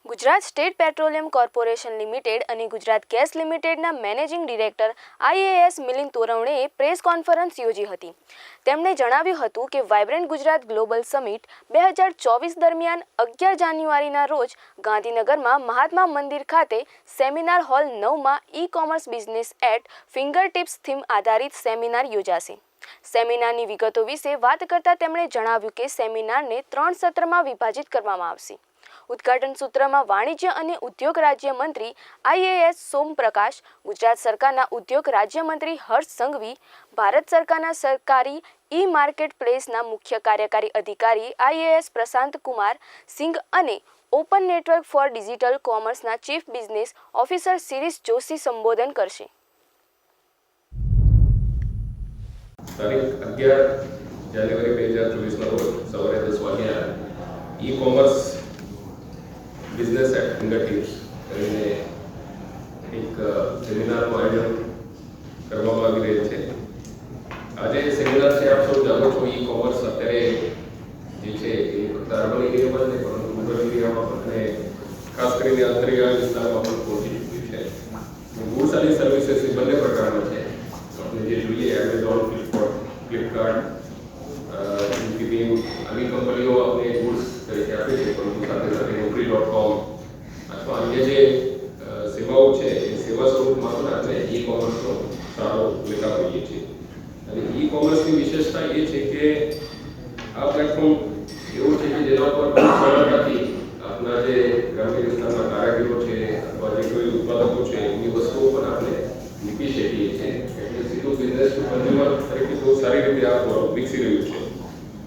Gujarat state petroleum corporation limited અને Gujarat gas લિમિટેડના managing director IAS Milind તોરવણેએ પ્રેસ કોન્ફરન્સ યોજી હતી. તેમણે જણાવ્યું હતું કે વાઇબ્રન્ટ ગુજરાત ગ્લોબલ સમિટ 2024 દરમિયાન 11 જાન્યુઆરીના રોજ ગાંધીનગરમાં મહાત્મા મંદિર ખાતે સેમિનાર હોલ 9માં ecommerce business at fingertips theme આધારિત સેમિનાર યોજાશે. સેમિનારની વિગતો વિશે વાત કરતા તેમણે જણાવ્યું કે સેમિનારને 3 સત્રમાં વિભાજિત કરવામાં આવશે. ઉદ્ઘાટન સૂત્રમાં વાણિજ્ય અને ઉદ્યોગ રાજ્યમંત્રી IAS સોમપ્રકાશ, ગુજરાત સરકારના ઉદ્યોગ રાજ્યમંત્રી હર્ષ સંઘવી, ભારત સરકારના સરકારી ઈ-માર્કેટ પ્લેસના મુખ્ય કાર્યકારી અધિકારી IAS પ્રશાંત કુમાર સિંઘ અને ઓપન નેટવર્ક ફોર ડિજિટલ કોમર્સના chief business officer Shirish Joshi સંબોધન કરશે. તારીખ 11 જાન્યુઆરી 2024ના રોજ સવારે 10 વાગ્યા ઈ-કોમર્સ બિઝનેસ એટ ફિંગરટિપ્સ કરીને એક સેમિનારનું આયોજન કરવામાં આવી રહ્યું છે. આજે સેમિનાર છે, આપ સૌ જાણો છો, ઈ-કોમર્સ અત્યારે જે છે એ ફક્ત અર્બન એરિયામાં જ નહીં પરંતુ રૂરલ એરિયામાં પણ અને ખાસ કરીને અંતરિયાળ વિસ્તારમાં પણ પહોંચી ચૂક્યું છે. ગુડ્સ અને સર્વિસીસ એ બંને પ્રકારના છે. આપણે જે જોઈએ એમેઝોન, ફ્લિપકાર્ટ, ઇન્ફીબીમ આવી કંપનીઓ આપણે ગુડ્સ તરીકે આપે છે, પરંતુ સાથે સાથે Naukri.com અથવા અન્ય જે સેવાઓ છે એ સેવા સ્વરૂપમાં પણ આપણે ઈ-કોમર્સનો સારો ઉલ્લેખ આપીએ છીએ. અને ઈ-કોમર્સની વિશેષતા એ છે કે આ પ્લેટફોર્મ